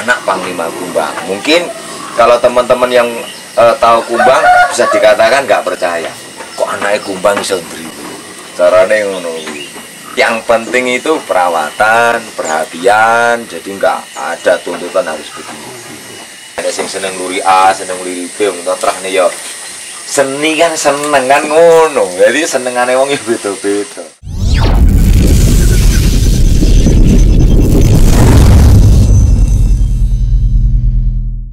anak Panglima Kumbang. Mungkin kalau teman-teman yang tahu Kumbang bisa dikatakan nggak percaya. Kok anaknya Kumbang bisa beribu? Caranya ngono. Yang penting itu perawatan, perhatian. Jadi nggak ada tuntutan harus begini. Ada yang seneng luri A, seneng luri B, untuk terah nih yo. Seni kan seneng kan ngono. Jadi senengane wong iki beda-beda.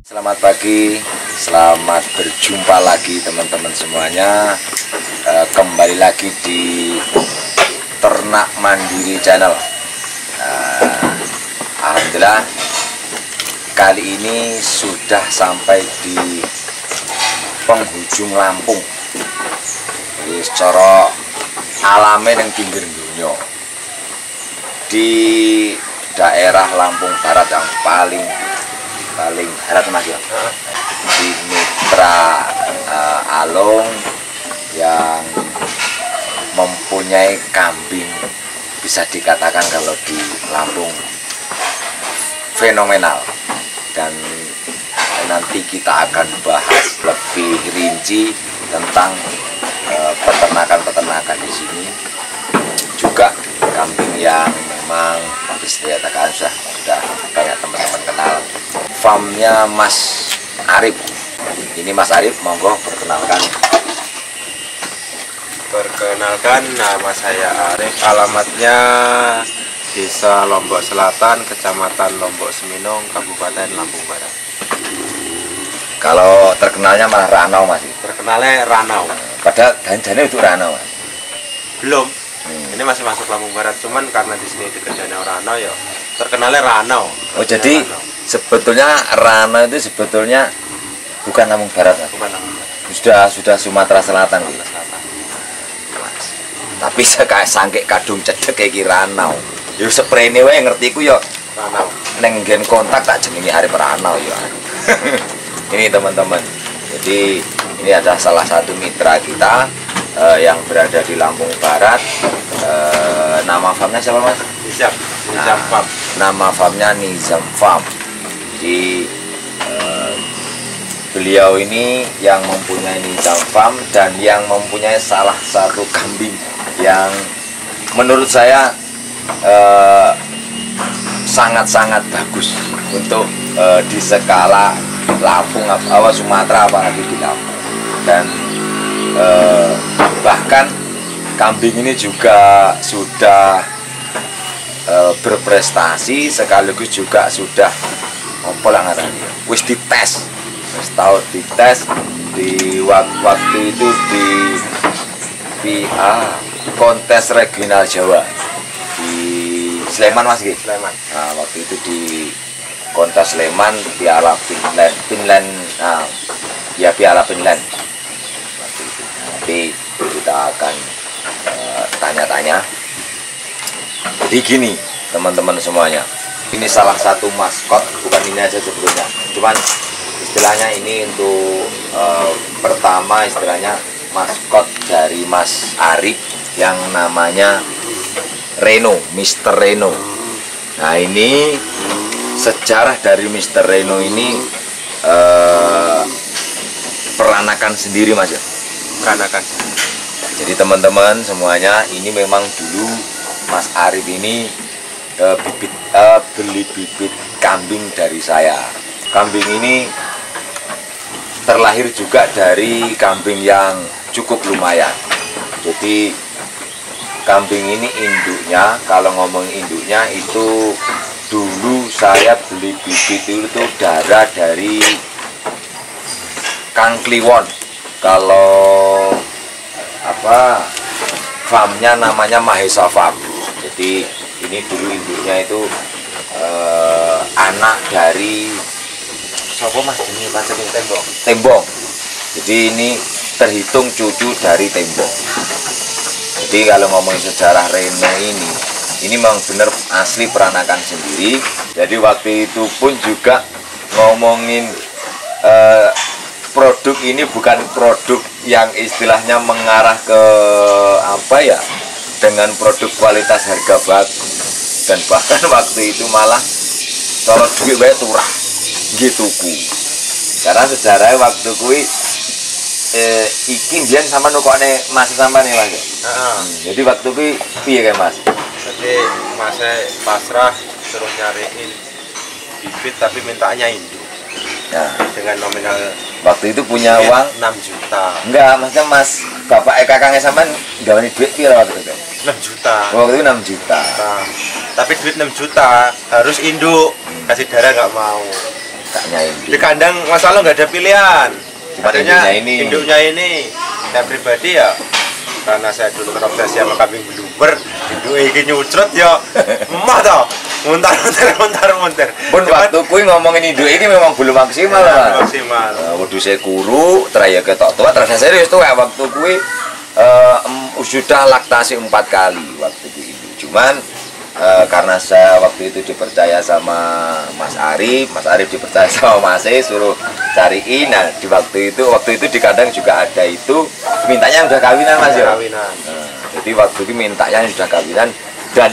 Selamat pagi, selamat berjumpa lagi teman-teman semuanya. Kembali lagi di Ternak Mandiri Channel. Alhamdulillah kali ini sudah sampai di penghujung Lampung. Jadi secara alami yang pinggir dunia di daerah Lampung Barat yang paling barat mas ya, di Mitra Alung yang mempunyai kambing bisa dikatakan kalau di Lampung fenomenal, dan nanti kita akan bahas lebih rinci tentang peternakan di sini. Juga kambing yang memang bisa dikatakan sudah banyak teman-teman kenal. Farmnya Mas Arif. Ini Mas Arif, monggo perkenalkan. Perkenalkan, nama saya Arif. Alamatnya Desa Lombok Selatan, Kecamatan Lombok Seminung, Kabupaten Lampung Barat. Kalau terkenalnya malah Ranau Mas. Terkenalnya Ranau. Padahal danjane itu Ranau Mas. Belum. Ini masih masuk Lampung Barat, cuman karena di sini dikerjanya Ranau ya. Terkenalnya Ranau. Oh jadi Ranau. Sebetulnya Ranau itu sebetulnya bukan Lampung Barat Mas. Bukan Lampung Barat. Sudah Sumatera Selatan gitu. Tapi kayak sangkek kadung cedek kayak Ranau. Yo sprene wae ngerti ku yo Ranau. Neng gen kontak tak jenenge Arif Ranau yo. Ini teman-teman. Jadi ini adalah salah satu mitra kita yang berada di Lampung Barat. Nama farmnya siapa Mas? Nizam Farm. Nama farmnya Nizam Farm. Jadi beliau ini yang mempunyai Nizam Farm dan yang mempunyai salah satu kambing yang menurut saya sangat-sangat bagus untuk di skala Lampung, Sumatera, apalagi di Lampung. Dan bahkan kambing ini juga sudah berprestasi, sekaligus juga sudah wis dites, wis tahu dites di waktu itu di kontes regional Jawa di Sleman Mas. Sleman. Nah, waktu itu di kontes Sleman, Piala Finland, ya Piala Finland waktu itu. Nanti kita akan tanya-tanya. Jadi gini teman-teman semuanya, ini salah satu maskot, bukan ini aja sebetulnya, cuman istilahnya ini untuk pertama istilahnya maskot dari Mas Arif yang namanya Reno, Mr. Reno. Nah ini sejarah dari Mr. Reno ini peranakan sendiri Mas ya? Peranakan. Jadi teman-teman semuanya, ini memang dulu Mas Arif ini beli bibit kambing dari saya. Kambing ini terlahir juga dari kambing yang cukup lumayan. Jadi kambing ini induknya, kalau ngomong induknya itu dulu saya beli bibit itu darah dari Kang Kliwon. Kalau farmnya namanya Mahesa Farm. Jadi ini dulu induknya itu anak dari siapa Mas jenis pancing Tembong. Jadi ini terhitung cucu dari Tembong. Jadi kalau ngomongin sejarah Reno ini memang benar asli peranakan sendiri. Jadi waktu itu pun juga ngomongin produk ini bukan produk yang istilahnya mengarah ke dengan produk kualitas harga bagus, dan bahkan waktu itu malah cara duit wae turah gitu ku. Karena sejarahnya waktu kuwi iki mbiyen sampean nukokne Mas sampean ya Mas. Jadi waktu kuwi piye kae Mas? Jadi Masnya pasrah suruh nyariin bibit tapi mintanya induk. Nah, Dengan nominal waktu itu punya duit uang 6 juta. enggak, maksudnya Mas bapak kakangnya sampean gawani duit pira waktu itu? 6 juta. Waktu itu 6 juta. Nah, tapi duit 6 juta harus induk. Kasih darah nggak mau. Kaknya ini. Di kandang masalah nggak ada pilihan. Cuma Adanya induknya ini. saya pribadi ya karena saya dulu terobsesi sama kambing blubber, induk ini nyucrut ya emah toh muntar. Pun waktu kuwi ngomongin induk ini memang belum maksimal lah. Maksimal. Waduh saya kuru, teraya ketok tua, terasa serius tuh waktu kuwi sudah laktasi 4 kali waktu itu. Cuman karena saya waktu itu dipercaya sama Mas Arif dipercaya sama Mas E suruh cariin. Nah di waktu itu di kandang juga ada itu mintanya udah kawinan Mas ya. Kawinan. Nah, jadi waktu itu mintanya sudah kawinan dan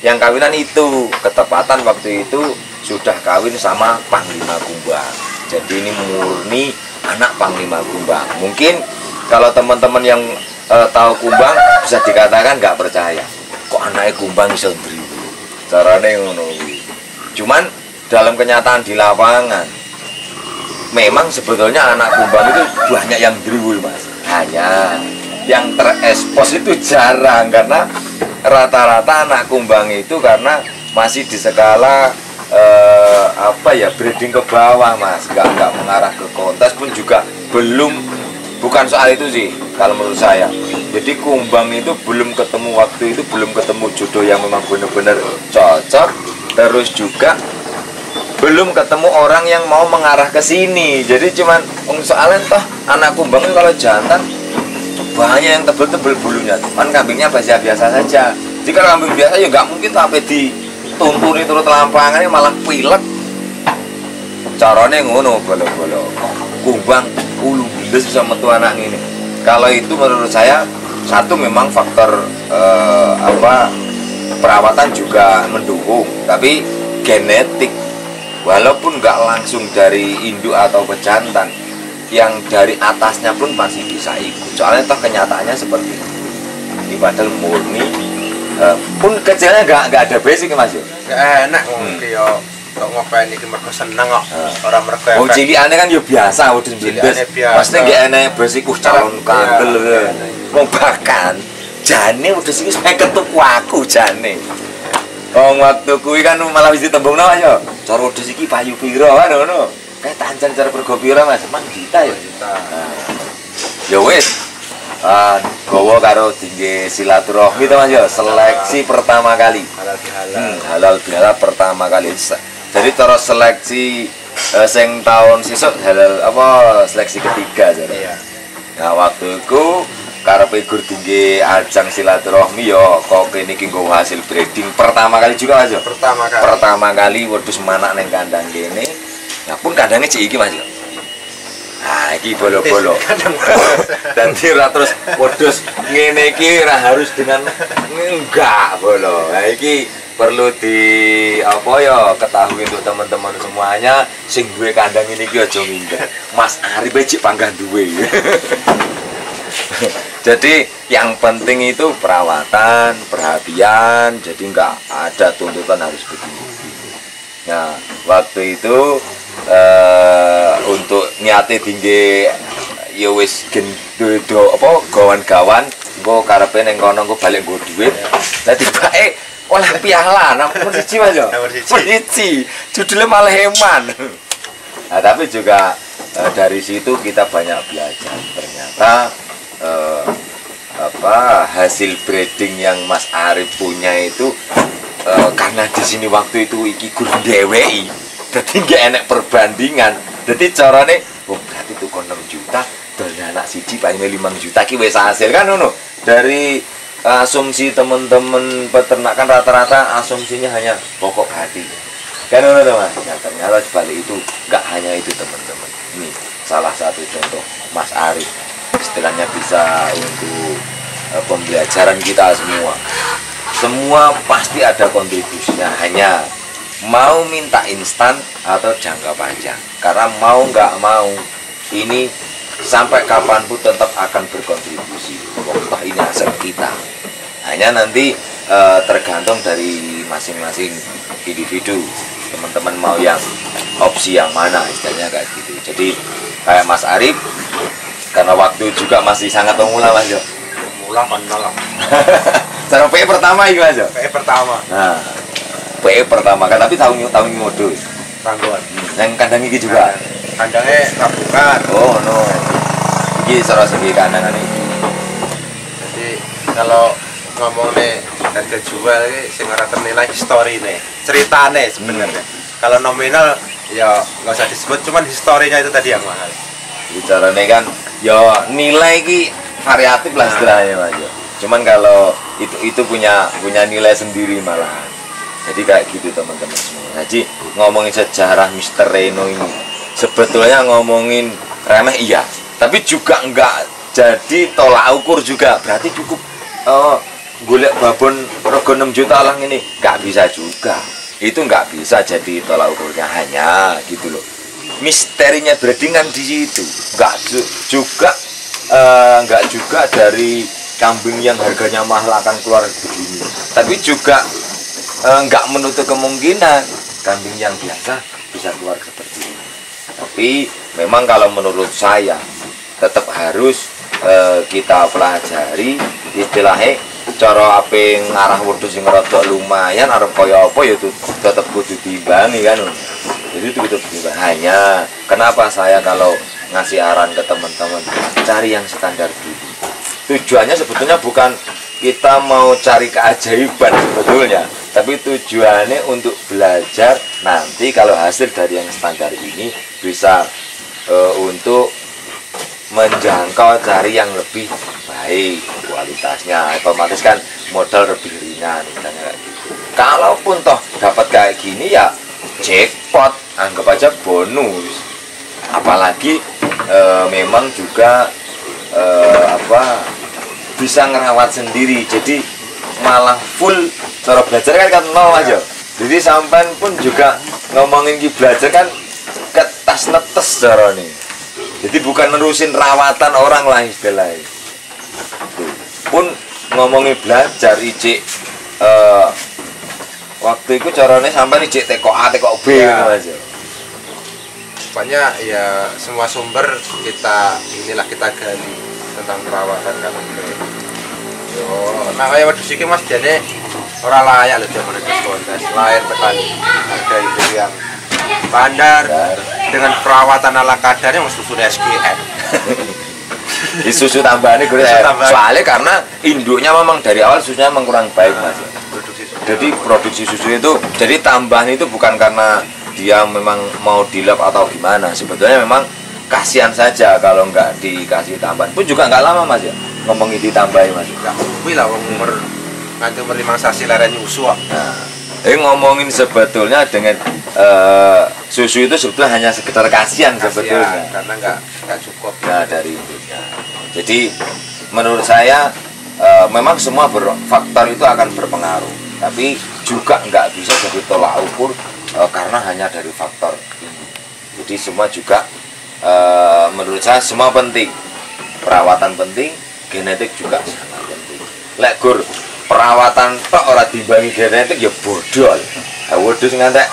yang kawinan itu ketepatan waktu itu sudah kawin sama Panglima Kumbang. Jadi ini murni anak Panglima Kumbang. Mungkin kalau teman-teman yang tahu Kumbang bisa dikatakan nggak percaya. Kok anaknya Kumbang bisa dribble? Caranya ngono. Cuman dalam kenyataan di lapangan memang sebetulnya anak Kumbang itu banyak yang dribble Mas. Hanya yang terekspos itu jarang karena rata-rata anak Kumbang itu karena masih di skala breeding ke bawah Mas, nggak mengarah ke kontes pun juga bukan soal itu sih kalau menurut saya. Jadi Kumbang itu belum ketemu waktu itu belum ketemu jodoh yang memang benar-benar cocok, terus juga belum ketemu orang yang mau mengarah ke sini. Jadi cuman soalnya toh anak Kumbang itu kalau jantan banyak yang tebel-tebel bulunya, cuman kambingnya biasa saja. Jika kambing biasa ya nggak mungkin sampai dituntuni turut lampangannya malah pilek. Caranya ngono bolo-bolo. Kumbang ulu bilis bisa metu anak ini. Kalau itu menurut saya satu memang faktor perawatan juga mendukung, tapi genetik walaupun nggak langsung dari induk atau pejantan, yang dari atasnya pun masih bisa ikut. Soalnya toh kenyataannya seperti itu. Ini padahal murni pun kecilnya nggak ada basic Mas yo. Gak enak yo. Kok ngopain iki mergo seneng kok. Ora mergo efek. Oh cilikane kan yo biasa wedhus blindes. Pasti nggak enek basic calon kandel. Wong bahkan jane wedhus iki sampe ketuku aku jane. Wong waktu kuwi kan malah wis ditembungno Mas yo. Cara wedhus iki payu pira kan ngono. Kayak tancang cara pergo pira Mas? Man juta ya. Ya wis. Gowo karo tinggi silaturahmi to Mas ya. Seleksi pertama kali. Halal bihalal pertama kali. Jadi cara seleksi sing tahun sisuk halal seleksi ketiga jadi. Iya. Nah waktu itu karepe gur tinggi ajang silaturahmi ya kok kene iki nggo hasil breeding pertama kali juga Mas ya. Pertama kali wedhus manak ning kandang kene. Nah pun kandangnya cik iki Mas ya. Nah iki bolo-bolo. Dan tira terus wedhus ngene iki ora harus dengan enggak bolo. Nah iki perlu ketahui untuk teman-teman semuanya sing duwe kandang ini iki aja minder. Mas Arif cik panggah duwe. Jadi yang penting itu perawatan, perhatian, jadi enggak ada tuntutan harus begini. Nah, waktu itu untuk niate tinggi ya wis gawan-gawan engko karepe ning kono engko balik nggo dhuwit. Dadi bae oleh piala nomor 1 Mas yo. Nomor 1. Judulnya malah Heman. Nah, tapi juga dari situ kita banyak belajar. Ternyata hasil breeding yang Mas Arif punya itu karena di sini waktu itu iki gur dheweki. Dadi nggak enek perbandingan. Jadi carane berarti tuh 6 juta dolnya anak siji paling 5 juta ki wis hasil kan ngono. Dari asumsi teman-teman peternakan rata-rata asumsinya hanya pokok hati. Kan ngono to Mas. Nah, ternyata sebalik itu nggak hanya itu teman-teman. Ini salah satu contoh Mas Arif. Istilahnya bisa untuk pembelajaran kita semua. Semua pasti ada kontribusinya, hanya mau minta instan atau jangka panjang. Karena mau nggak mau ini sampai kapanpun tetap akan berkontribusi. Toh ini hasil kita. Hanya nanti tergantung dari masing-masing individu. Teman-teman mau yang opsi yang mana istilahnya kayak gitu. Jadi kayak Mas Arif, karena waktu juga masih sangat pemula Mas Jo. Pemula lah. Cara PE pertama itu Mas Jo. PE pertama. Nah, PE pertama kan tapi tahun modul. Tangguhan. Yang kandang ini juga. Kandangnya Rabungan. Oh no. Iki cara segi kandangan ini. Jadi kalau ngomong nih harga jual ini sing ora ternilai histori nih, ceritane sebenarnya. Kalau nominal ya nggak usah disebut, cuman historinya itu tadi yang mahal. Bicaranya kan ya nilai ki variatif lah istilahnya Mas Jo. Cuman kalau itu punya nilai sendiri malahan. Jadi kayak gitu teman-teman semua. Jadi ngomongin sejarah Mr. Reno ini sebetulnya ngomongin remeh iya, tapi juga enggak jadi tolak ukur juga. Berarti cukup golek babon rego 6 juta lang ini nggak bisa juga. Itu nggak bisa jadi tolak ukurnya, hanya gitu loh. Misterinya breedingan di situ. Nggak juga dari kambing yang harganya mahal akan keluar begini. Tapi juga nggak menutup kemungkinan kambing yang biasa bisa keluar seperti ini. Tapi memang kalau menurut saya tetap harus kita pelajari istilahnya cara ape ngarah wedhus sing rada lumayan arep kaya apa ya tetep kudu diimbangi kan. Jadi itu kudu diimbangi. Hanya kenapa saya kalau ngasih arahan ke teman-teman cari yang standar dulu. Tujuannya sebetulnya bukan kita mau cari keajaiban sebetulnya, tapi tujuannya untuk belajar nanti kalau hasil dari yang standar ini bisa untuk menjangkau cari yang lebih baik kualitasnya, otomatis kan modal lebih ringan misalnya kayak gitu. Kalaupun toh dapat kayak gini ya jackpot, anggap aja bonus. Apalagi memang juga bisa ngerawat sendiri, jadi malah full cara belajar kan nol aja. Jadi sampai pun juga ngomongin belajar kan ketas netes cara nih. Jadi bukan nerusin rawatan orang lah istilahnya. Pun ngomongin belajar icik waktu itu caranya sampai icik teko A teko B gitu aja. Pokoknya ya semua sumber kita gali tentang perawatan kan. Yo, nah kayak wedhus iki Mas jane ora layak lho jaman kontes. Lahir tekan harga itu yang bandar dengan perawatan ala kadarnya mas susu SGN. Di susu tambahannya gue soalnya karena induknya memang dari awal susunya memang kurang baik Mas. Jadi produksi susu itu jadi tambahan itu bukan karena dia memang mau dilap atau gimana. Sebetulnya memang kasihan saja kalau nggak dikasih tambahan. Pun juga nggak lama Mas ya ngomongin ditambahin Mas. Nggak kuwi lah umur nganti umur 5 sasi lereng nyusu. Nah, ngomongin sebetulnya dengan susu itu sebetulnya hanya sekedar kasihan sebetulnya karena nggak cukup dari induknya. Jadi menurut saya memang semua faktor itu akan berpengaruh, tapi juga nggak bisa jadi tolak ukur karena hanya dari faktor ini. Jadi semua juga menurut saya semua penting, perawatan penting, genetik juga sangat penting. Lek gur perawatan tok ora diimbangi genetik ya bodol. Wedhus ngantek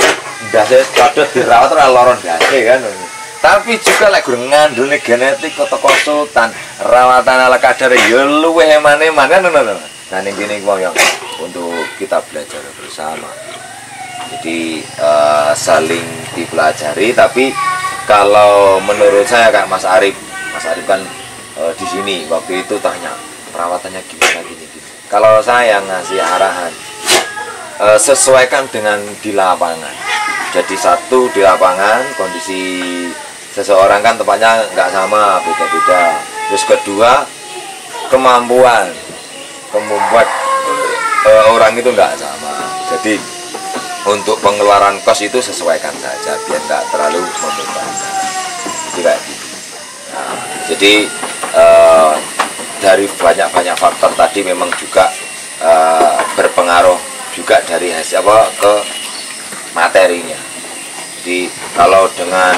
ndase padha dirawat ora lara ndase kan. Tapi juga lek gur ngandune genetik kota konsultan, rawatan ala kadar ya luwih eman-eman kan ngono. Nah ning kene wong yang untuk kita belajar bersama. Jadi saling dipelajari, tapi kalau menurut saya Kak Mas Arif kan di sini waktu itu tanya perawatannya gimana gini. Kalau saya ngasih arahan sesuaikan dengan di lapangan. Jadi satu di lapangan kondisi seseorang kan tempatnya nggak sama, beda-beda. Terus kedua kemampuan orang itu nggak sama. Jadi untuk pengeluaran kos itu sesuaikan saja biar nggak terlalu membebani. Jadi kayak gitu. Nah, jadi dari banyak faktor tadi memang juga berpengaruh juga dari hasil materinya. Jadi kalau dengan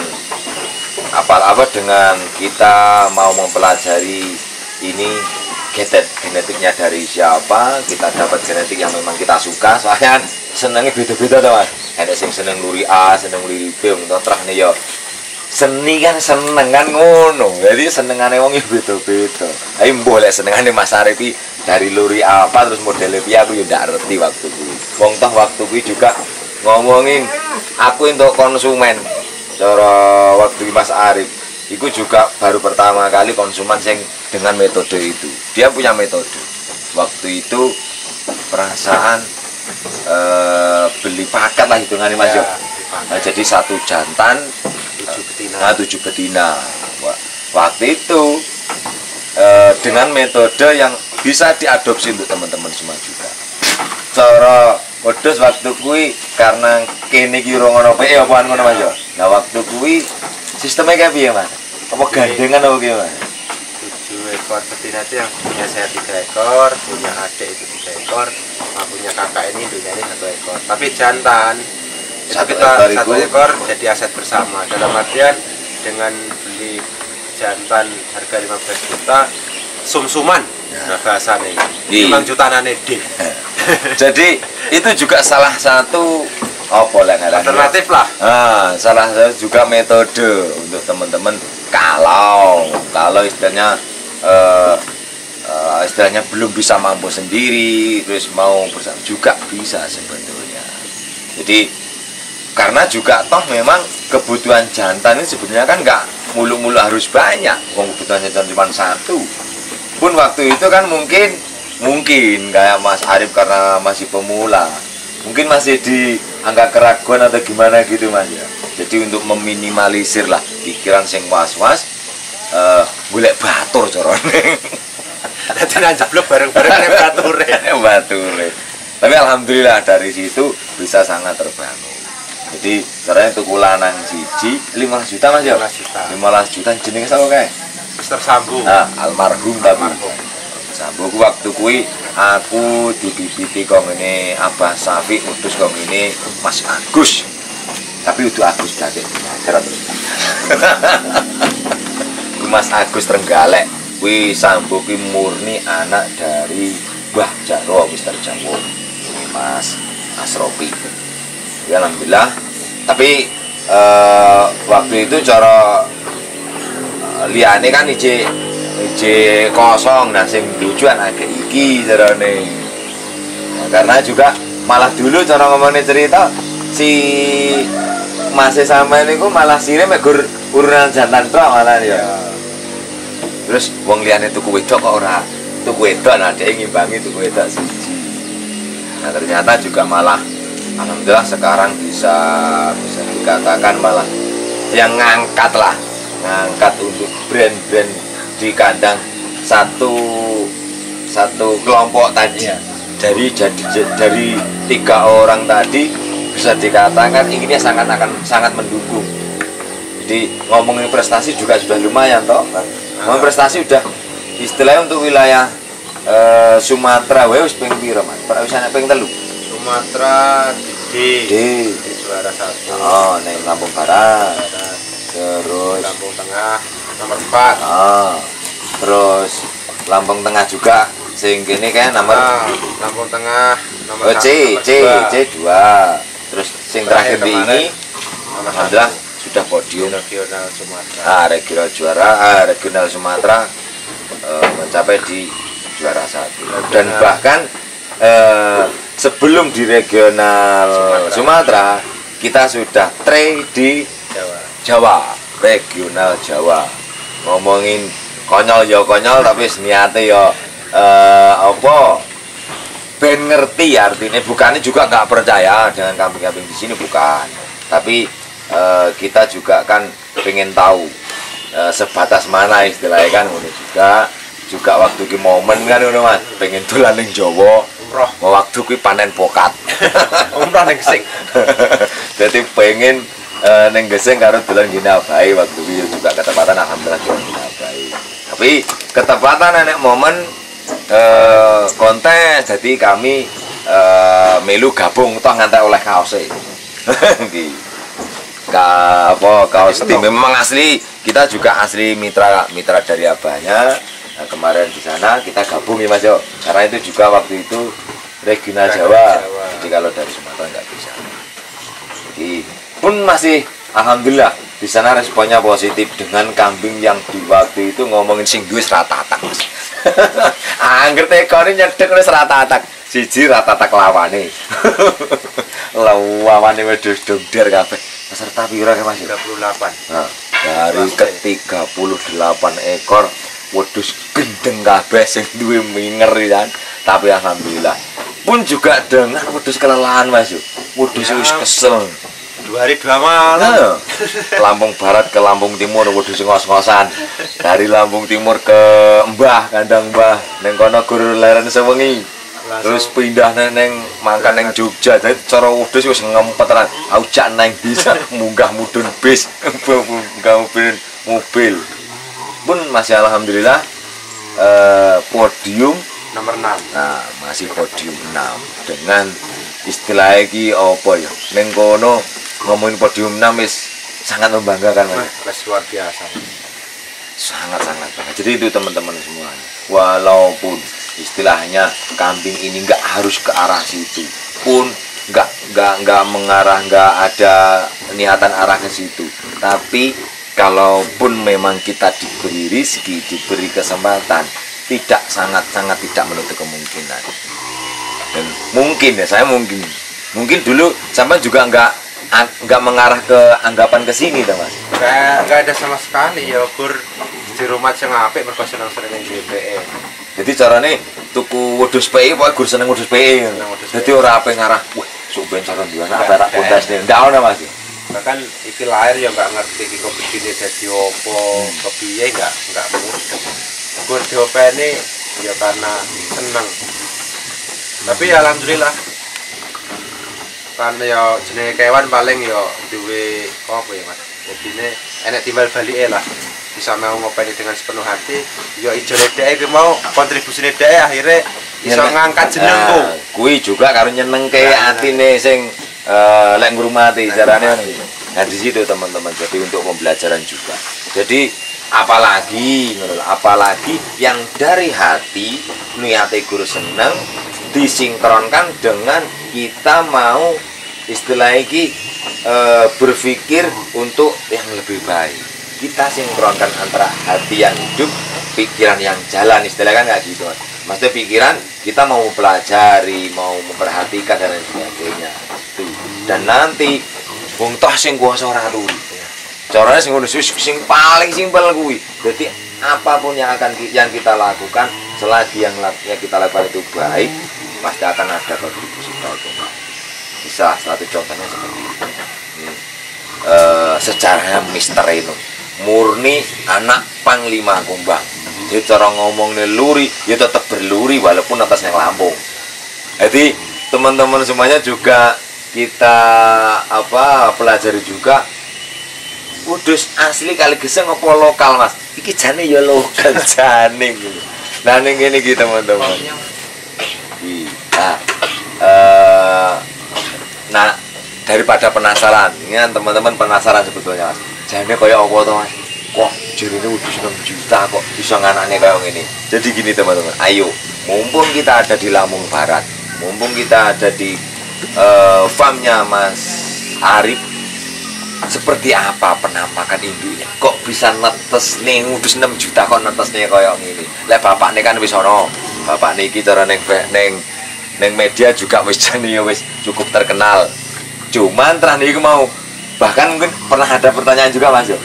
dengan kita mau mempelajari ini genetiknya dari siapa, kita dapat genetik yang memang kita suka, soalnya senengnya beda-beda tuh Mas. Ada yang seneng luri A, seneng luri B, untuk terah nih yo. Seni kan seneng kan ngono, jadi senengannya wong beda-beda. Tapi boleh senengannya Mas Arif dari luri apa terus modelnya piye aku yo ndak ngerti waktu kuwi. Wong toh waktu kuwi juga ngomongin aku untuk konsumen. Cara waktu Mas Arif itu juga baru pertama kali konsumen yang dengan metode itu. Dia punya metode. Waktu itu perasaan beli paket lah hitungannya Mas. Ya, nah, jadi satu jantan 7 betina. Waktu itu dengan metode yang bisa diadopsi untuk teman-teman semua juga. Cara wedhus waktu kuwi karena kene iki ora ngono piye apaan ngono Mas. Nah waktu kuwi sistemnya kayak piye Mas? Apa gandengan apa piye Mas? 7 ekor betina itu yang punya saya 3 ekor, punya adik itu 3 ekor, punya kakak ini punya ini 1 ekor. Tapi jantan itu kita 1 ekor jadi aset bersama. Dalam artian dengan beli jantan harga 15 juta sum-suman. Nah bahasanya ini 5 jutaan deal. Jadi itu juga salah satu alternatif lah. Nah, salah satu juga metode untuk teman-teman kalau istilahnya belum bisa mampu sendiri, terus mau bersama juga bisa sebetulnya. Jadi karena juga toh memang kebutuhan jantan ini sebenarnya kan nggak mulu-mulu harus banyak. Kebutuhan jantan cuma 1. Pun waktu itu kan mungkin kayak Mas Arif karena masih pemula, mungkin masih di angka keraguan atau gimana gitu Mas ya. Jadi untuk meminimalisir lah pikiran sing was-was, golek batur corone. Jangan jablok bareng-bareng bature. Tapi alhamdulillah dari situ bisa sangat terbangun. Jadi caranya tuku lanang siji 15 juta Mas ya. 15 juta jenenge sapa kae? Mister Sambu. Nah, almarhum tapi Sambu waktu kuwi aku dibibiti kok ngene Abah Safi utus kok ngene Mas Agus. Tapi udah Agus Dadik. Terus. Mas Agus Trenggalek kuwi Sambu kuwi murni anak dari Mbah Jarwo Mister Jarwo. Mas Asrofi. Ya alhamdulillah. Tapi waktu itu cara liane kan ije kosong, nah sing tujuan agak iki carane. Nah, karena juga malah dulu cara ngomongin cerita si Mas sama niku malah sire mek urunan jantan tok malah ya. Terus wong liyane tuku wedok kok ora tuku wedok, nah dhek ngimbangi tuku wedok siji. Nah ternyata juga malah alhamdulillah sekarang bisa dikatakan malah yang ngangkat untuk brand-brand di kandang satu kelompok tadi ya. Dari 3 orang tadi bisa dikatakan ini sangat mendukung. Jadi ngomongin prestasi juga sudah lumayan toh kan. Ngomongin prestasi udah istilahnya untuk wilayah Sumatera wis ping pira Mas? Ora wis ana ping 3. Sumatera di juara 1. Oh, ning Lampung Barat. Terus Lampung Tengah nomor 4. Terus Lampung Tengah juga sing kene kan nomor Lampung Tengah nomor C 2. Terus sing terakhir di ini alhamdulillah sudah podium regional Sumatera. Regional Sumatera mencapai di juara 1. Dan bahkan sebelum di regional Sumatera kita sudah try di Jawa, regional Jawa. Ngomongin konyol ya konyol tapi niate ya ben ngerti artinya, bukannya juga nggak percaya dengan kambing-kambing di sini, bukan. Tapi kita juga kan pengen tahu sebatas mana istilahnya kan juga waktu ki momen kan ngono Mas, pengen dolan ning Jawa umroh waktu ki panen pokat umroh ning Gesing. Jadi pengen ning Gesing karo dolan Gina Bae waktu ki juga ketepatan alhamdulillah dolan Gina Bae. Tapi ketepatan nek momen kontes, jadi kami melu gabung toh ngantek oleh kaose. Kaos tim memang asli, kita juga asli mitra dari abahnya. Nah, kemarin di sana kita gabung ya Mas Yo, karena itu juga waktu itu regional Jawa. Jadi kalau dari Sumatera nggak bisa. Jadi pun masih alhamdulillah di sana responnya positif dengan kambing yang di waktu itu ngomongin sing duwe rata-atak Mas. Angger tekone nyedek wis rata-atak. Siji rata-atak lawane. Lawane wedhus dongder kabeh. Peserta pira Mas? 38. Nah, dari ke-38 ekor wedhus gendeng kabeh sing duwe minger kan. Tapi alhamdulillah pun juga dengan wedhus kelelahan Mas. Wedhus wis kesel. 2 hari 2 malam. Nah, Lampung Barat ke Lampung Timur wedhus ngos-ngosan. Dari Lampung Timur ke Mbah, kandang Mbah ning kono gur leren sewengi. Terus pindah neng mangkan neng Jogja. Jadi cara wedhus wis ngempet tenan. Aku jak neng bisa munggah mudhun bis, munggah mobil. Pun masih alhamdulillah podium Nomor 6. Nah, masih podium 6 dengan istilah iki apa ya? Ning kono ngomongin podium 6 wis sangat membanggakan Mas. Luar biasa. Sangat-sangat banget. Jadi itu teman-teman semua. Walaupun istilahnya kambing ini nggak harus ke arah situ, pun nggak mengarah, nggak ada niatan arah ke situ. Tapi kalaupun memang kita diberi rezeki, diberi kesempatan, tidak sangat-sangat tidak menutup kemungkinan. Dan mungkin ya, saya mungkin dulu sampai juga nggak mengarah ke anggapan ke sini, Mas. Nggak ada sama sekali ya, Gur. Di rumah sing apik mergo seneng sering GPE. Jadi carane tuku wedhus PE pokoke gur seneng wedhus PE. Dadi ora ape ngarah, wah sok ben cara duwe anak barak kontes ndak ono Mas. Bahkan iki lahir ya nggak ngerti iki kok begini dadi opo, kepiye nggak mudah. Gur diopeni ya karena seneng. Tapi ya alhamdulillah. Karena ya jenenge kewan paling ya duwe apa ya Mas. Jadine enek timbal balike lah. Bisa mau ngopeni dengan sepenuh hati, ya ijone dhek mau kontribusine dhek akhirnya iso ngangkat jenengku. Kuwi juga karo nyenengke atine sing lek ngrumati carane. Nah di situ teman-teman, jadi untuk pembelajaran juga. Jadi apalagi yang dari hati niate guru seneng disinkronkan dengan kita mau istilah iki berpikir untuk yang lebih baik. Kita sinkronkan antara hati yang hidup, pikiran yang jalan, istilahnya kan nggak gitu. Maksudnya pikiran kita mau pelajari, mau memperhatikan dan lain sebagainya. Tuh. Dan nanti wong toh sing kuwasa ora turu. Caranya sing paling simpel kuwi. Jadi apapun yang kita lakukan, selagi yang kita lakukan itu baik, pasti akan ada kontribusi baik. Bisa satu contohnya seperti itu. Sejarahnya Mister itu murni anak Panglima Kumbang. Jadi cara ngomongnya luri, ya tetap berluri walaupun atasnya Lampung. Jadi teman-teman semuanya juga kita pelajari juga. Wedhus asli kali geseng apa lokal Mas? Iki jane ya lokal jane gitu. Nah ning ngene iki teman-teman. Nah daripada penasaran, ini teman-teman penasaran sebetulnya Mas. Jane kaya apa to Mas? Kok jarine wedhus 6 juta kok iso nganakne kaya ngene. Jadi gini teman-teman, ayo mumpung kita ada di Lampung Barat, mumpung kita ada di farmnya Mas Arif, seperti apa penampakan induknya? Kok bisa netes nih wedhus 6 juta kok netesnya kaya ngene. Lek bapakne kan wis ana. Bapakne iki cara ning media juga wis jane wis cukup terkenal. Cuman terus niku mau bahkan mungkin pernah ada pertanyaan juga Mas yo.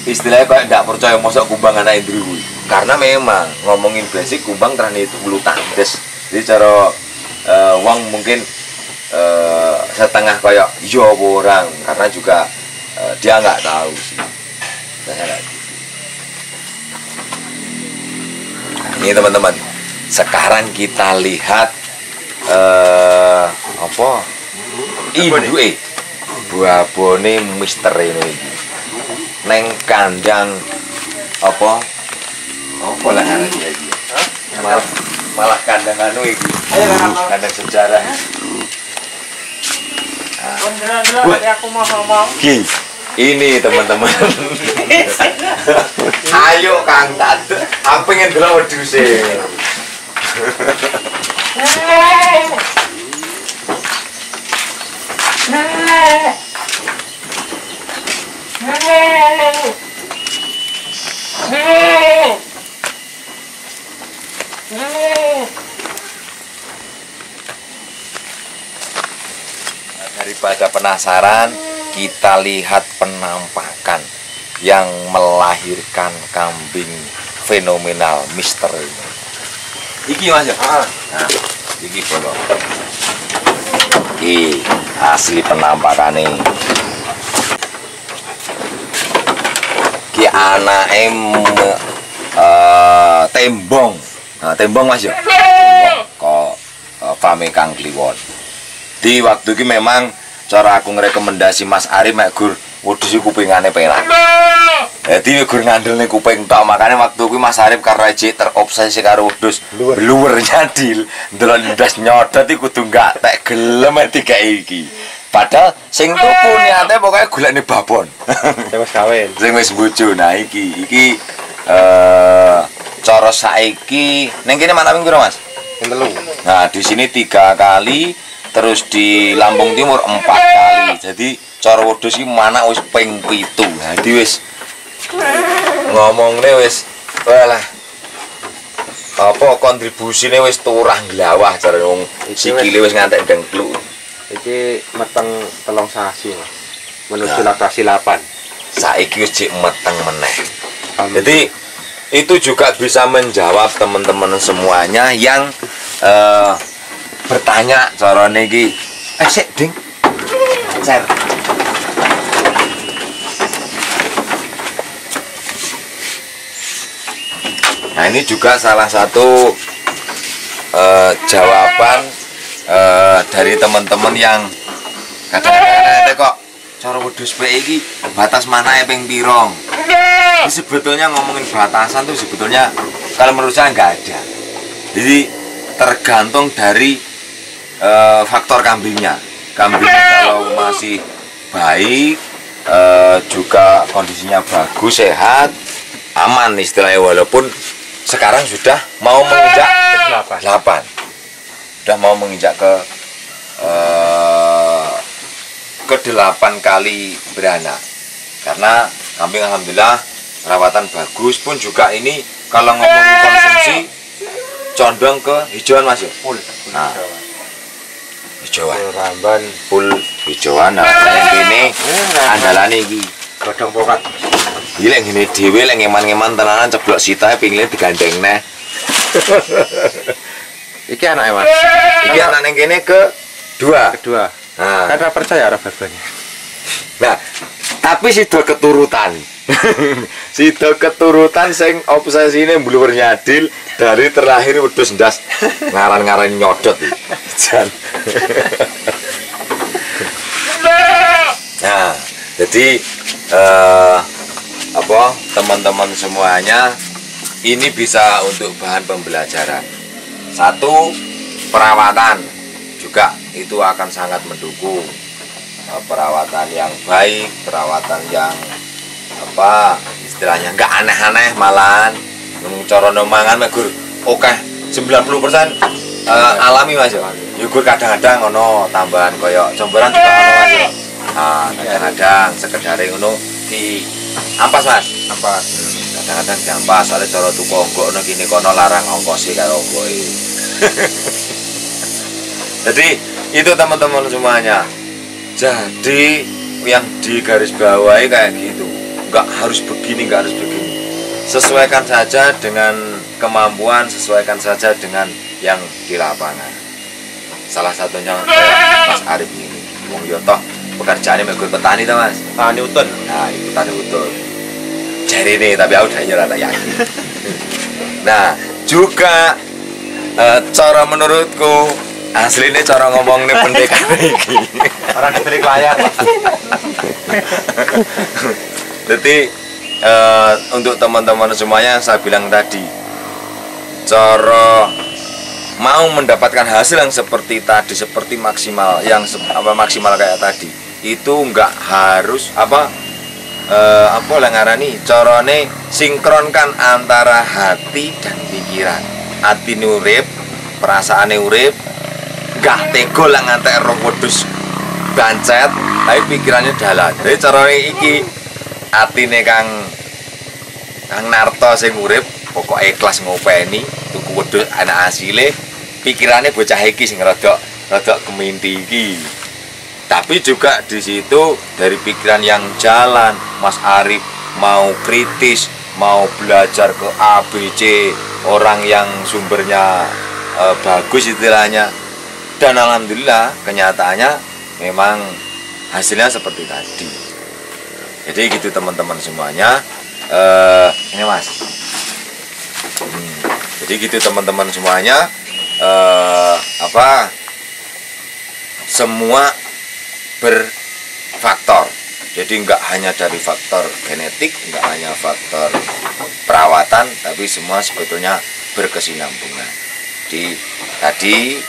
Istilahnya kayak nggak percaya mosok kumbang anak Indri kuwi. Karena memang ngomongin basic kumbang terus itu bulu tangkis. Jadi cara wong mungkin setengah kayak yo orang karena juga dia nggak tahu sih. Nah, ini teman-teman. Sekarang kita lihat buah-buahnya Mister ini neng kandang apa lah caranya iki malah kandang anu iki kandang sejarah. Nah, Aku mau ngomong. Ki, ini teman-teman. Ayo Kang Tat, aku pengen delok wedhuse. Daripada penasaran, kita lihat penampakan yang melahirkan kambing fenomenal misteri. Iki Mas ya? Nah, iki foto. Iki asli penampakan nih. Ki anake tembong. Nah, tembong Mas ya. Tembong kok pame Kang Kliwon. Di waktu itu memang cara aku ngerekomendasi Mas Arif mek gur wedhus iki kupingane penak. Jadi gur ngandelne kuping tok, makanya waktu itu Mas Arif karena terobsesi karo wedhus luwer nyadil, ndelok ndas nyodot iki kudu gak tek gelem dikeki iki. Padahal sing tuku niate pokoke golekne babon. Sing wis kawin. Sing wis bojo. Nah iki cara saiki ning kene mana ping pira Mas? Ping 3. Nah, di sini 3 kali, terus di Lampung Timur 4 kali. Jadi cara wedhus iki mana wis ping 7. Jadi wis ngomongne wis walah apa kontribusine wis turah glawah jare wong sikile wis ngantek dengkluk. Iki meteng 3 sasi, Mas. Menuju laktasi 8. Saiki wis jek meteng meneh. Jadi itu juga bisa menjawab teman-teman semuanya yang bertanya carane iki. Sik, Ding. Ser. Nah, ini juga salah satu jawaban dari teman-teman yang kadang-kadang kok cara wedhus PI iki batas manae ping pirong. Sebetulnya ngomongin batasan tuh sebetulnya kalau menurut saya nggak ada. Jadi tergantung dari faktor kambingnya. Kambingnya kalau masih baik, juga kondisinya bagus, sehat, aman istilahnya, walaupun sekarang sudah mau menginjak 8. Sudah mau menginjak ke 8 kali beranak. Karena kambing alhamdulillah perawatan bagus pun juga ini kalau ngomongin konsumsi condong ke hijauan Mas ya. Nah, hijauan. Ramban Full hijauan. Nah, ini andalan iki. godhong pokat. Gila ngene dhewe lek ngeman-ngeman tenanan ceblok sitahe pinggile digandeng neh. Iki anake, Mas. Iki anak ning kene kedua. Nah, Kan ora percaya ora babane. nah, tapi sido keturutan. Sido keturutan sing obsesine mbluwer nyadil dari terlahir wedhus ndas ngaran-ngaran nyodot iki. Jan. Nah, jadi apa teman-teman semuanya ini bisa untuk bahan pembelajaran. Satu, perawatan juga itu akan sangat mendukung. Perawatan yang baik, perawatan yang apa istilahnya nggak aneh-aneh, malahan corono mangan megur oke 90% alami Mas ya. Yugur kadang-kadang ono tambahan koyo comberan juga ono Mas ya. Nah, kadang-kadang sekedar ngono di ampas Mas, ampas. Kadang-kadang diampas soalnya cara tuku onggok ono kene kono larang ongkose karo onggoke. Jadi itu teman-teman semuanya. Jadi yang di garis bawahi kayak gitu. Enggak harus begini, enggak harus begini. Sesuaikan saja dengan kemampuan, sesuaikan saja dengan yang di lapangan. Salah satunya Mas Arif ini. Wong yo toh pekerjaannya megur petani toh Mas. Tani utun. Nah, itu tani utun. Jari ini tapi aku udah nyerah yakin. Nah, juga cara menurutku aslinya cara ngomongnya pendekar iki. Orang dibeli layar. Jadi untuk teman-teman semuanya saya bilang tadi, cara mau mendapatkan hasil yang seperti tadi, seperti maksimal yang maksimal kayak tadi, itu nggak harus apa lah ngarani corone sinkronkan antara hati dan pikiran. Hati urip, perasaan urip, gak tego lah ngantek roh wedhus bancet, tapi pikirannya dalan. Jadi carane iki atine Kang Narto sing urip pokok ikhlas ngopeni tuku wedhus anak asile, pikirannya bocah iki sing rada keminti iki. Tapi juga di situ dari pikiran yang jalan, Mas Arif mau kritis, mau belajar ke ABC, orang yang sumbernya bagus istilahnya. Dan alhamdulillah kenyataannya memang hasilnya seperti tadi. Jadi gitu teman-teman semuanya. Ini Mas. Jadi gitu teman-teman semuanya. Semua berfaktor. Jadi nggak hanya dari faktor genetik, nggak hanya faktor perawatan, tapi semua sebetulnya berkesinambungan. Jadi tadi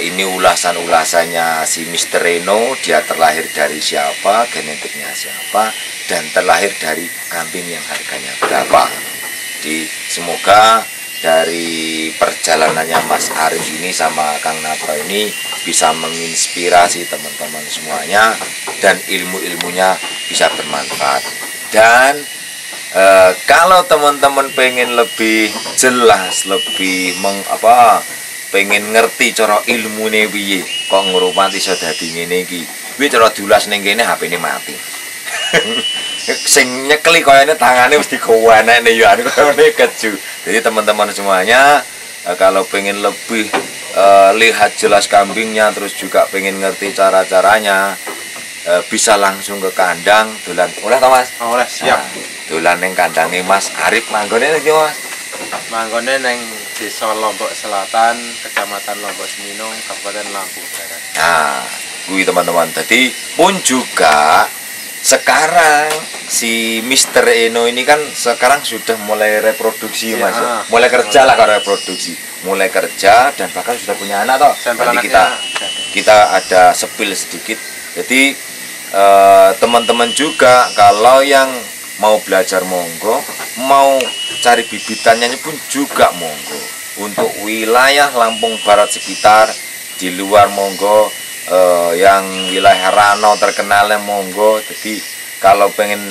ini ulasannya si Mr. Reno, dia terlahir dari siapa, genetiknya siapa, dan terlahir dari kambing yang harganya berapa. Jadi semoga dari perjalanannya Mas Arif ini sama Kang Narto ini bisa menginspirasi teman-teman semuanya dan ilmu-ilmunya bisa bermanfaat. Dan kalau teman-teman pengen lebih jelas, lebih pengen ngerti cara ilmune piye kok ngurmati iso dadi ngene iki, kuwi cara diulas ning kene HP-ne mati. Sing nyekeli koyone tangane mesti gowanene ya koyone keju. Jadi teman-teman semuanya kalau pengen lebih lihat jelas kambingnya, terus juga pengen ngerti cara-caranya, bisa langsung ke kandang dolan. Oleh to Mas? Oleh, siap. Dolan ning kandange Mas Arif, manggone iki Mas. Manggone neng Desa Lombok Selatan, Kecamatan Lombok Seminung, Kabupaten Lampung Barat. Nah, kuwi teman-teman. Jadi pun juga sekarang si Mr. Eno ini kan sekarang sudah mulai reproduksi ya, Mas. Mulai kerja lah kalau reproduksi. Mulai kerja dan bahkan sudah punya anak toh. Nanti kita ada sepil sedikit. Jadi teman-teman juga kalau yang mau belajar monggo, mau cari bibitannya pun juga monggo. Untuk wilayah Lampung Barat sekitar, di luar monggo, yang wilayah Rano terkenalnya monggo. Jadi kalau pengen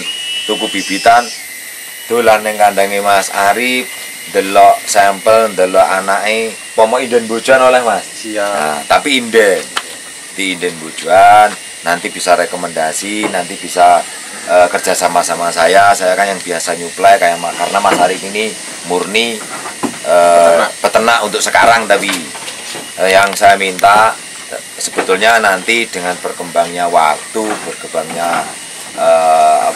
tuku bibitan, dolan ning kandange Mas Arif, delok sampel, delok anake, pomo inden bojoan oleh Mas. Siap. Nah, tapi inden. Di inden bojoan, nanti bisa rekomendasi, nanti bisa kerja sama saya kan yang biasa nyuplai kayak karena Mas Arif ini murni peternak untuk sekarang, tapi yang saya minta sebetulnya nanti dengan berkembangnya waktu, berkembangnya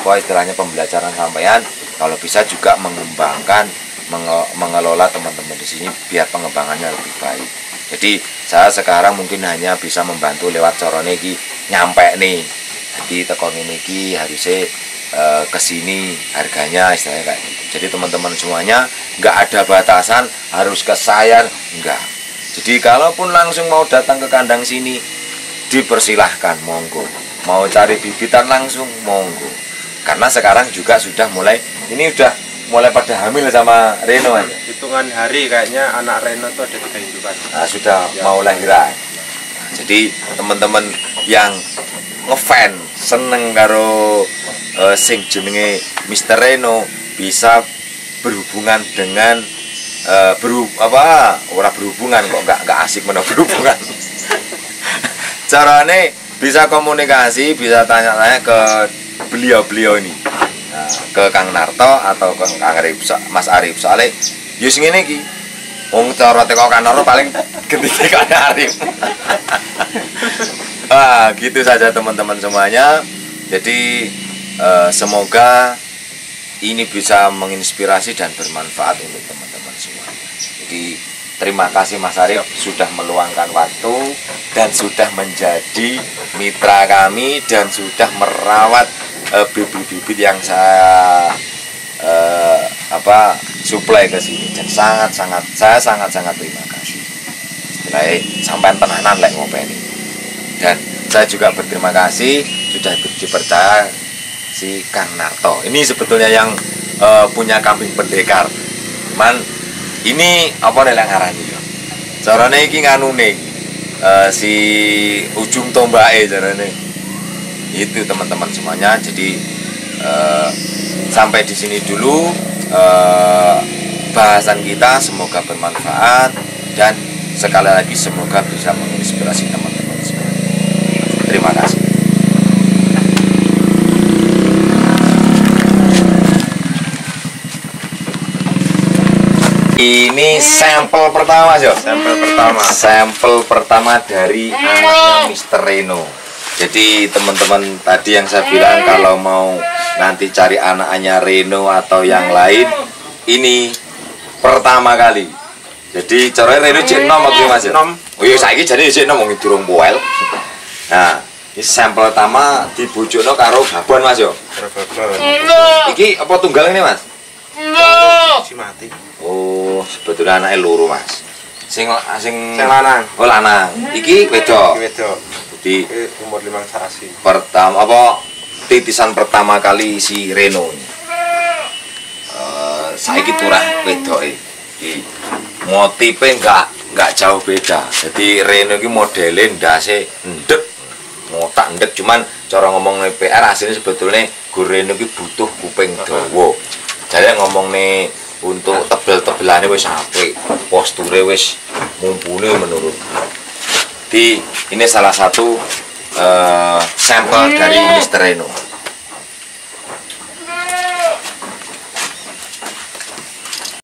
istilahnya pembelajaran sampean, kalau bisa juga mengembangkan, mengelola teman-teman di sini biar pengembangannya lebih baik. Jadi saya sekarang mungkin hanya bisa membantu lewat corone iki nyampe nih. Jadi tekon ini ki harusnya kesini harganya istilahnya kayak gitu. Jadi teman-teman semuanya nggak ada batasan harus ke saya, enggak. Jadi kalaupun langsung mau datang ke kandang sini dipersilahkan monggo. Mau cari bibitan langsung monggo. Karena sekarang juga sudah mulai pada hamil sama Reno aja. Hitungan hari kayaknya anak Reno itu ada 3 indukan. Nah, sudah ya, mau lahiran. Nah, jadi teman-teman yang ngefan seneng karo sing jenenge Mr. Reno bisa berhubungan dengan berhubungan kok nggak asik mana berhubungan. Carane bisa komunikasi, bisa tanya-tanya ke beliau ini, nah, ke Kang Narto atau ke Kang Arif, Mas Arif, soalnya yus ngene iki wong cara teko Kang Narto paling gede Kang Arif. Gitu saja teman-teman semuanya. Jadi semoga ini bisa menginspirasi dan bermanfaat untuk teman-teman semuanya. Jadi terima kasih Mas Arif sudah meluangkan waktu dan sudah menjadi mitra kami dan sudah merawat bibit-bibit yang saya suplai ke sini. Dan saya sangat terima kasih. kayak sampean tenanan lek ngopeni. Dan saya juga berterima kasih sudah dipercaya si Kang Narto. Ini sebetulnya yang punya kambing pendekar. Man ini apa nek ngarani yo. Carane iki nganune si ujung tombake carane. Itu teman-teman semuanya. Jadi sampai di sini dulu bahasan kita, semoga bermanfaat dan sekali lagi semoga bisa menginspirasi teman-teman semua. Terima kasih. Ini sampel pertama, Jo. Sampel pertama dari anaknya Mr. Reno. Jadi teman-teman tadi yang saya bilang kalau mau nanti cari anaknya Reno atau yang lain, ini pertama kali. Jadi caranya Reno cek nom waktu Mas. Oh iya saiki jadi cek nom wong durung poel. Nah, ini sampel pertama dibujukno karo babon Mas yo. Iki apa tunggal ini Mas? Si mati. Oh, sebetulnya anaknya loro Mas. Sing lanang. Oh lanang. Iki wedok. Wedok. Jadi Umur 5 sasi. pertama apa titisan pertama kali si Reno ini. Saiki turah wedoke. Iki motifnya enggak jauh beda. Jadi Reno iki modele ndase ndek. Ngotak ndek cuman cara ngomong PR aslinya sebetulnya Reno iki butuh kuping dawa. Jadi ngomong nih untuk tebel-tebelannya wis apik, posture wis mumpuni menurut. Ini salah satu sampel dari Mr. Reno.